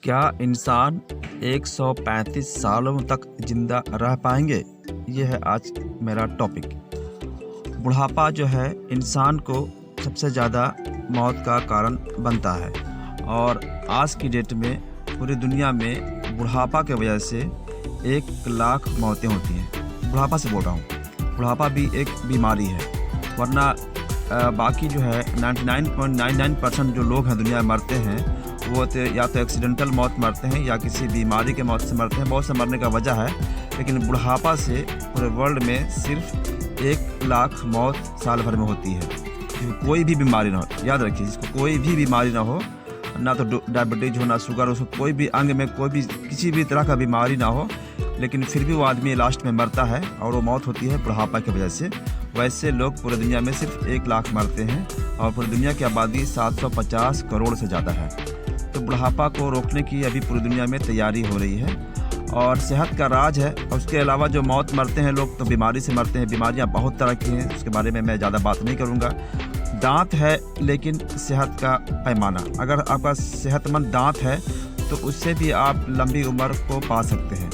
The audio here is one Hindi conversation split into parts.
क्या इंसान 135 सालों तक जिंदा रह पाएंगे? ये है आज मेरा टॉपिक। बुढ़ापा जो है इंसान को सबसे ज़्यादा मौत का कारण बनता है और आज की डेट में पूरी दुनिया में बुढ़ापा की वजह से 1 लाख मौतें होती हैं। बुढ़ापा से बोल रहा हूँ। बुढ़ापा भी एक बीमारी है, वरना बाकी जो है 99.99% जो लोग हैं दुनिया में मरते हैं वो या तो एक्सीडेंटल मौत मरते हैं या किसी बीमारी के मौत से मरते हैं। बहुत से मरने का वजह है, लेकिन बुढ़ापा से पूरे वर्ल्ड में सिर्फ 1 लाख मौत साल भर में होती है। क्योंकि कोई भी बीमारी ना हो, याद रखिए, जिसको कोई भी बीमारी ना हो, ना तो डायबिटीज हो, ना शुगर, उसको कोई भी अंग में कोई भी किसी भी तरह का बीमारी ना हो, लेकिन फिर भी वो आदमी लास्ट में मरता है और वो मौत होती है बुढ़ापा की वजह से। वैसे लोग पूरे दुनिया में सिर्फ 1 लाख मरते हैं और पूरी दुनिया की आबादी 750 करोड़ से ज़्यादा है। तो बुढ़ापा को रोकने की अभी पूरी दुनिया में तैयारी हो रही है और सेहत का राज है। और उसके अलावा जो मौत मरते हैं लोग तो बीमारी से मरते हैं। बीमारियां बहुत तरह की हैं, उसके बारे में मैं ज़्यादा बात नहीं करूंगा। दांत है लेकिन सेहत का पैमाना, अगर आपका सेहतमंद दांत है तो उससे भी आप लंबी उम्र को पा सकते हैं।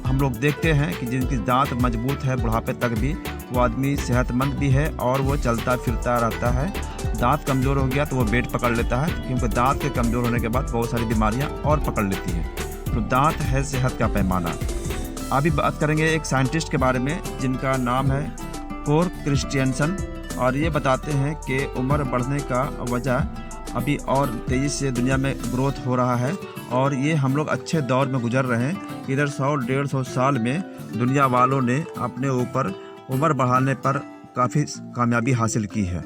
हम लोग देखते हैं कि जिनकी दांत मजबूत है बुढ़ापे तक भी वो आदमी सेहतमंद भी है और वो चलता फिरता रहता है। दांत कमज़ोर हो गया तो वो बेड पकड़ लेता है, क्योंकि दांत के कमज़ोर होने के बाद बहुत सारी बीमारियां और पकड़ लेती हैं। तो दांत है सेहत का पैमाना। अभी बात करेंगे एक साइंटिस्ट के बारे में जिनका नाम है कोर क्रिस्टियनसन, और ये बताते हैं कि उम्र बढ़ने का वजह अभी और तेज़ी से दुनिया में ग्रोथ हो रहा है और ये हम लोग अच्छे दौर में गुजर रहे हैं। इधर 100-150 साल में दुनिया वालों ने अपने ऊपर उम्र बढ़ाने पर काफ़ी कामयाबी हासिल की है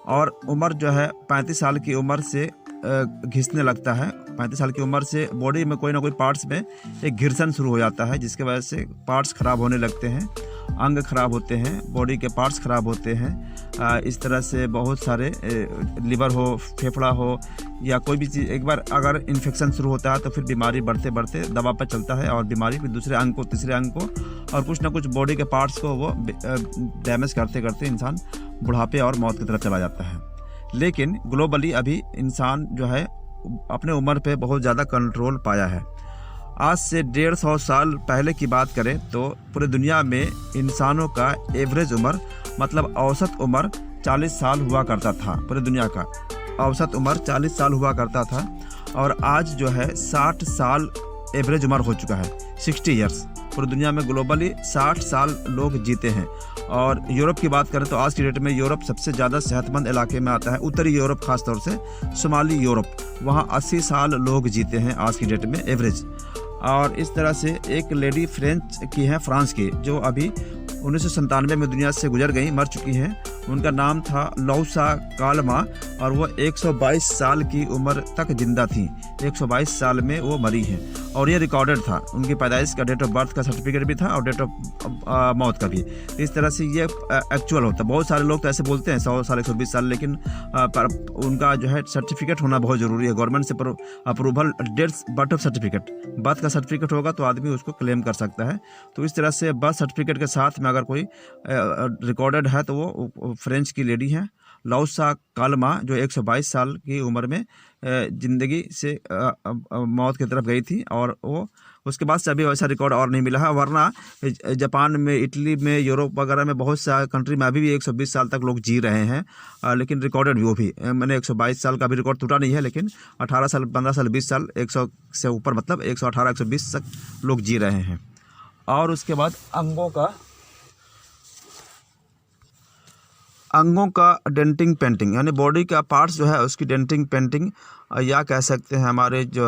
और उम्र जो है 35 साल की उम्र से घिसने लगता है। 35 साल की उम्र से बॉडी में कोई ना कोई पार्ट्स में एक घिरसन शुरू हो जाता है, जिसके वजह से पार्ट्स ख़राब होने लगते हैं, अंग खराब होते हैं, बॉडी के पार्ट्स खराब होते हैं। इस तरह से बहुत सारे लिवर हो, फेफड़ा हो या कोई भी चीज़, एक बार अगर इन्फेक्शन शुरू होता है तो फिर बीमारी बढ़ते बढ़ते दवा पर चलता है और बीमारी फिर दूसरे अंग को, तीसरे अंग को और कुछ ना कुछ बॉडी के पार्ट्स को वो डैमेज करते करते इंसान बुढ़ापे और मौत की तरफ चला जाता है। लेकिन ग्लोबली अभी इंसान जो है अपने उम्र पे बहुत ज़्यादा कंट्रोल पाया है। आज से 150 साल पहले की बात करें तो पूरी दुनिया में इंसानों का एवरेज उम्र, मतलब औसत उम्र 40 साल हुआ करता था। पूरी दुनिया का औसत उम्र 40 साल हुआ करता था और आज जो है 60 साल एवरेज उम्र हो चुका है, 60 ईयर्स। पूरी दुनिया में ग्लोबली 60 साल लोग जीते हैं। और यूरोप की बात करें तो आज की डेट में यूरोप सबसे ज़्यादा सेहतमंद इलाके में आता है। उत्तरी यूरोप, खास तौर से शुमाली यूरोप, वहाँ 80 साल लोग जीते हैं आज की डेट में एवरेज। और इस तरह से एक लेडी फ्रेंच की हैं, फ्रांस की, जो अभी 1997 में दुनिया से गुजर गई, मर चुकी हैं। उनका नाम था लौसा कालमा और वो 122 साल की उम्र तक जिंदा थी। 122 साल में वो मरी हैं और ये रिकॉर्डेड था। उनकी पैदाइश का, डेट ऑफ बर्थ का सर्टिफिकेट भी था और डेट ऑफ मौत का भी। इस तरह से ये एक्चुअल होता है। बहुत सारे लोग तो ऐसे बोलते हैं 100 साल, 120 साल, लेकिन उनका जो है सर्टिफिकेट होना बहुत ज़रूरी है। गवर्नमेंट से approval, dates birth of certificate, birth का सर्टिफिकेट होगा तो आदमी उसको क्लेम कर सकता है। तो इस तरह से बर्थ सर्टिफिकेट के साथ में अगर कोई रिकॉर्डेड है तो वो फ्रेंच की लेडी है लौसा कालमा, जो 122 साल की उम्र में ज़िंदगी से मौत की तरफ गई थी और वो उसके बाद से अभी वैसा रिकॉर्ड और नहीं मिला है। वरना जापान में, इटली में, यूरोप वगैरह में बहुत सा कंट्री में अभी भी 120 साल तक लोग जी रहे हैं, लेकिन रिकॉर्डेड भी वो भी, मैंने 122 साल का भी रिकॉर्ड टूटा नहीं है, लेकिन 18 साल, 15 साल, 20 साल, 100 से ऊपर, मतलब 118, 120 तक लोग जी रहे हैं। और उसके बाद अंगों का डेंटिंग पेंटिंग, यानी बॉडी का पार्ट्स जो है उसकी डेंटिंग पेंटिंग, या कह सकते हैं हमारे जो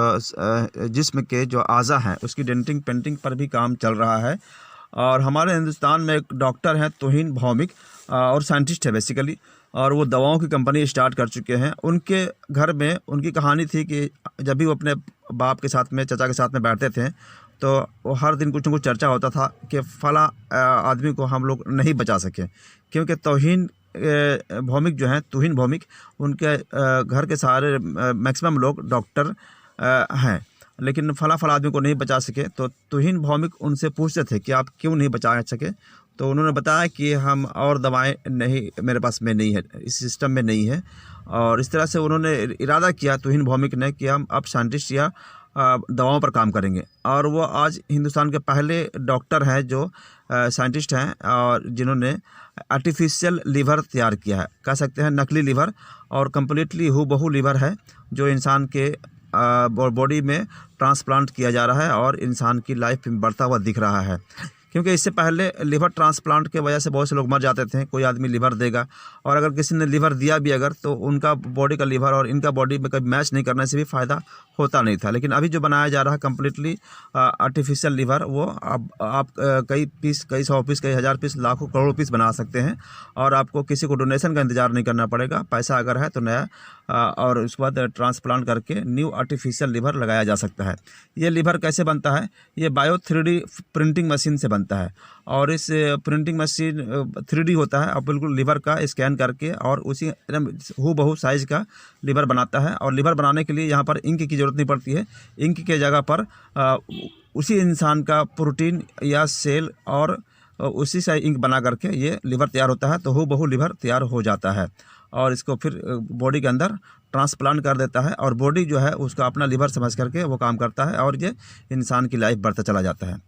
जिस्म के जो आज़ा हैं उसकी डेंटिंग पेंटिंग पर भी काम चल रहा है। और हमारे हिंदुस्तान में एक डॉक्टर हैं तोहिन भौमिक, और साइंटिस्ट है बेसिकली, और वो दवाओं की कंपनी स्टार्ट कर चुके हैं। उनके घर में उनकी कहानी थी कि जब भी वो अपने बाप के साथ में, चाचा के साथ में बैठते थे तो वो हर दिन कुछ न कुछ चर्चा होता था कि फला आदमी को हम लोग नहीं बचा सके, क्योंकि तोहिन भौमिक जो हैं, तुहिन भौमिक, उनके घर के सारे मैक्सिमम लोग डॉक्टर हैं लेकिन फला आदमी को नहीं बचा सके। तो तुहिन भौमिक उनसे पूछते थे कि आप क्यों नहीं बचा सके। तो उन्होंने बताया कि हम और दवाएं नहीं, मेरे पास में नहीं है, इस सिस्टम में नहीं है। और इस तरह से उन्होंने इरादा किया तुहिन भौमिक ने कि हम अब साइंटिस्ट या दवाओं पर काम करेंगे। और वो आज हिंदुस्तान के पहले डॉक्टर हैं जो साइंटिस्ट हैं और जिन्होंने आर्टिफिशियल लीवर तैयार किया है, कह सकते हैं नकली लीवर, और कम्प्लीटली हूबहू लीवर है जो इंसान के बॉडी में ट्रांसप्लांट किया जा रहा है और इंसान की लाइफ में बढ़ता हुआ दिख रहा है। क्योंकि इससे पहले लिवर ट्रांसप्लांट के वजह से बहुत से लोग मर जाते थे। कोई आदमी लिवर देगा और अगर किसी ने लिवर दिया भी अगर, तो उनका बॉडी का लिवर और इनका बॉडी में कभी मैच नहीं करने से भी फ़ायदा होता नहीं था। लेकिन अभी जो बनाया जा रहा है कम्प्लीटली आर्टिफिशियल लिवर, वो अब आप कई पीस, कई 100 पीस, कई 1000 पीस, लाखों करोड़ों पीस बना सकते हैं और आपको किसी को डोनेशन का इंतजार नहीं करना पड़ेगा। पैसा अगर है तो नया और उसके बाद ट्रांसप्लांट करके न्यू आर्टिफिशियल लिवर लगाया जा सकता है। ये लिवर कैसे बनता है? ये बायो 3D प्रिंटिंग मशीन से बनता है और इस प्रिंटिंग मशीन 3D होता है और बिल्कुल लिवर का स्कैन करके और उसी हूबहू साइज़ का लिवर बनाता है। और लिवर बनाने के लिए यहाँ पर इंक की ज़रूरत नहीं पड़ती है। इंक के जगह पर उसी इंसान का प्रोटीन या सेल और उसी से इंक बना करके ये लिवर तैयार होता है। तो हूबहू लिवर तैयार हो जाता है और इसको फिर बॉडी के अंदर ट्रांसप्लांट कर देता है और बॉडी जो है उसका अपना लिवर समझ करके वो काम करता है और ये इंसान की लाइफ बढ़ता चला जाता है।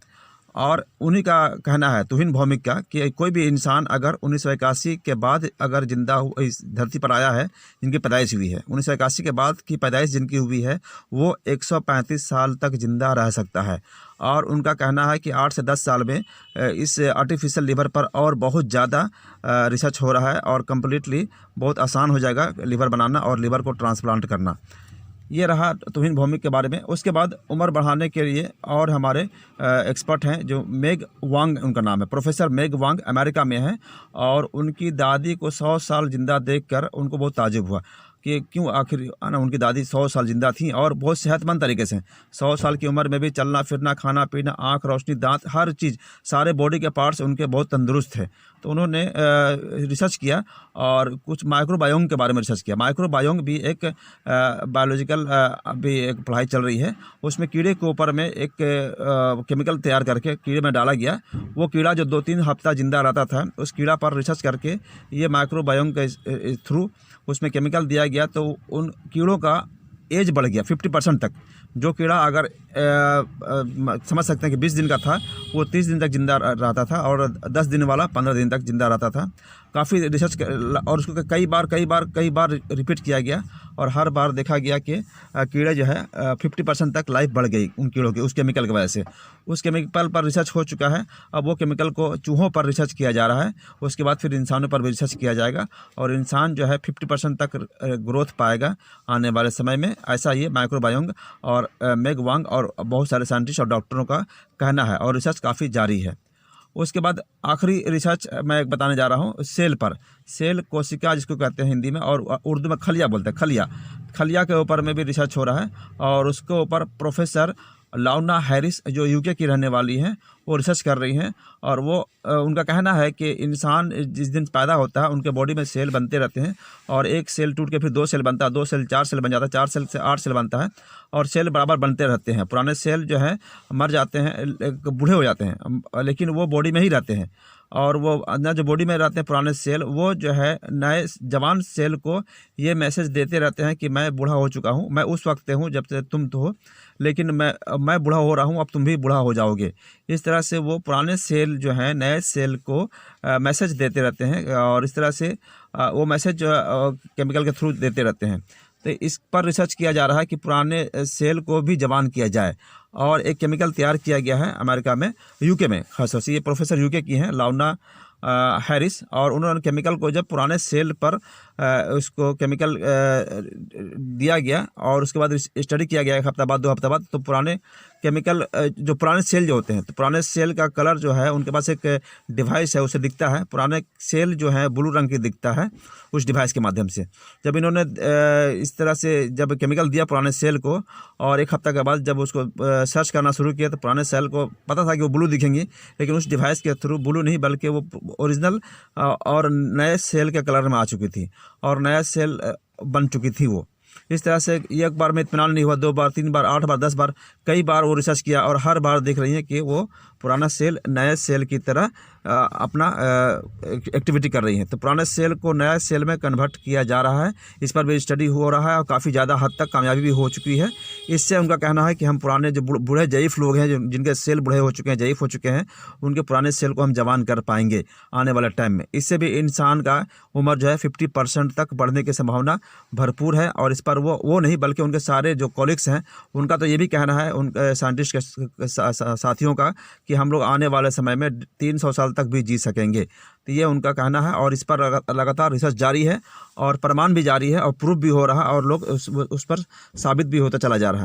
और उन्हीं का कहना है तुहिन भौमिक का कि कोई भी इंसान अगर 1981 के बाद अगर जिंदा इस धरती पर आया है, जिनकी पैदाइश हुई है 1981 के बाद की पैदाइश जिनकी हुई है, वो 135 साल तक जिंदा रह सकता है। और उनका कहना है कि 8 से 10 साल में इस आर्टिफिशियल लिवर पर और बहुत ज़्यादा रिसर्च हो रहा है और कम्प्लीटली बहुत आसान हो जाएगा लिवर बनाना और लिवर को ट्रांसप्लांट करना। ये रहा तुहिन भौमिक के बारे में। उसके बाद उम्र बढ़ाने के लिए और हमारे एक्सपर्ट हैं जो मेग वांग, उनका नाम है, प्रोफेसर मेग वांग, अमेरिका में हैं और उनकी दादी को 100 साल जिंदा देखकर उनको बहुत ताज्जुब हुआ कि क्यों आखिर ना उनकी दादी 100 साल जिंदा थी और बहुत सेहतमंद तरीके से। 100 साल की उम्र में भी चलना फिरना, खाना पीना, आँख रोशनी, दांत, हर चीज़, सारे बॉडी के पार्ट्स उनके बहुत तंदुरुस्त थे। तो उन्होंने रिसर्च किया और कुछ माइक्रोबायोम के बारे में रिसर्च किया। माइक्रोबायोम भी एक बायोलॉजिकल अभी एक पढ़ाई चल रही है। उसमें कीड़े के ऊपर में एक केमिकल तैयार करके कीड़े में डाला गया। वो कीड़ा जो 2-3 हफ्ता जिंदा रहता था, उस कीड़ा पर रिसर्च करके ये माइक्रोबायोम के थ्रू उसमें केमिकल दिया गया तो उन कीड़ों का एज बढ़ गया 50% तक। जो कीड़ा अगर समझ सकते हैं कि 20 दिन का था, वो 30 दिन तक जिंदा रहता था और 10 दिन वाला 15 दिन तक जिंदा रहता था। काफ़ी रिसर्च और उसको कई बार रिपीट किया गया और हर बार देखा गया कि कीड़े जो है 50% तक लाइफ बढ़ गई उन कीड़ों की, उस केमिकल की वजह से। उस केमिकल पर रिसर्च हो चुका है। अब वो केमिकल को चूहों पर रिसर्च किया जा रहा है, उसके बाद फिर इंसानों पर भी रिसर्च किया जाएगा और इंसान जो है 50% तक ग्रोथ पाएगा आने वाले समय में। ऐसा ये माइक्रोबायोम और मेग वांग और बहुत सारे साइंटिस्ट और डॉक्टरों का कहना है और रिसर्च काफ़ी जारी है। उसके बाद आखिरी रिसर्च मैं एक बताने जा रहा हूँ सेल पर। सेल कोशिका जिसको कहते हैं हिंदी में और उर्दू में खलिया बोलते हैं। खलिया के ऊपर में भी रिसर्च हो रहा है और उसके ऊपर प्रोफेसर लाउना हैरिस जो यूके की रहने वाली हैं, वो रिसर्च कर रही हैं। और वो उनका कहना है कि इंसान जिस दिन पैदा होता है उनके बॉडी में सेल बनते रहते हैं और एक सेल टूट के फिर 2 सेल बनता है, 2 सेल 4 सेल बन जाता है, 4 सेल से 8 सेल बनता है और सेल बराबर बनते रहते हैं। पुराने सेल जो हैं मर जाते हैं, बूढ़े हो जाते हैं, लेकिन वो बॉडी में ही रहते हैं और वो अंदर जो बॉडी में रहते हैं पुराने सेल, वो जो है नए जवान सेल को ये मैसेज देते रहते हैं कि मैं बूढ़ा हो चुका हूँ, मैं उस वक्त हूँ जब से तुम तो हो, लेकिन मैं बूढ़ा हो रहा हूँ, अब तुम भी बूढ़ा हो जाओगे। इस तरह से वो पुराने सेल जो हैं नए सेल को मैसेज देते रहते हैं और इस तरह से वो मैसेज जो केमिकल के थ्रू देते रहते हैं। तो इस पर रिसर्च किया जा रहा है कि पुराने सेल को भी जवान किया जाए और एक केमिकल तैयार किया गया है अमेरिका में, यूके में खास तौर से। ये प्रोफेसर यूके की हैं लाउना हैरिस और उन्होंने केमिकल को जब पुराने सेल पर उसको केमिकल दिया गया और उसके बाद स्टडी किया गया 1 हफ्ता बाद 2 हफ्ता बाद, तो पुराने केमिकल जो पुराने सेल जो होते हैं, तो पुराने सेल का कलर जो है उनके पास एक डिवाइस है, उसे दिखता है पुराने सेल जो है ब्लू रंग की दिखता है उस डिवाइस के माध्यम से। जब इन्होंने इस तरह से जब केमिकल दिया पुराने सेल को और 1 हफ्ता के बाद जब उसको सर्च करना शुरू किया तो पुराने सेल को पता था कि वो ब्लू दिखेंगी, लेकिन उस डिवाइस के थ्रू ब्लू नहीं बल्कि वो ओरिजिनल और नए सेल के कलर में आ चुकी थी और नया सेल बन चुकी थी वो। इस तरह से एक बार में इत्मीनान नहीं हुआ, 2 बार, 3 बार, 8 बार, 10 बार, कई बार वो रिसर्च किया और हर बार देख रही हैं कि वो पुराना सेल नए सेल की तरह अपना एक्टिविटी कर रही हैं। तो पुराने सेल को नए सेल में कन्वर्ट किया जा रहा है, इस पर भी स्टडी हो रहा है और काफ़ी ज़्यादा हद तक कामयाबी भी हो चुकी है। इससे उनका कहना है कि हम पुराने जो बूढ़े ज़ईफ़ लोग हैं, जिनके सेल बूढ़े हो चुके हैं, ज़ईफ़ हो चुके हैं, उनके पुराने सेल को हम जवान कर पाएंगे आने वाले टाइम में। इससे भी इंसान का उम्र जो है 50% तक बढ़ने की संभावना भरपूर है। और इस पर वो नहीं बल्कि उनके सारे जो कॉलीग्स हैं उनका तो ये भी कहना है, उन साइंटिस्ट के साथियों का, कि हम लोग आने वाले समय में 300 साल तक भी जी सकेंगे। तो ये उनका कहना है और इस पर लगातार रिसर्च जारी है और प्रमाण भी जारी है और प्रूफ भी हो रहा है और लोग उस पर साबित भी होता चला जा रहा है।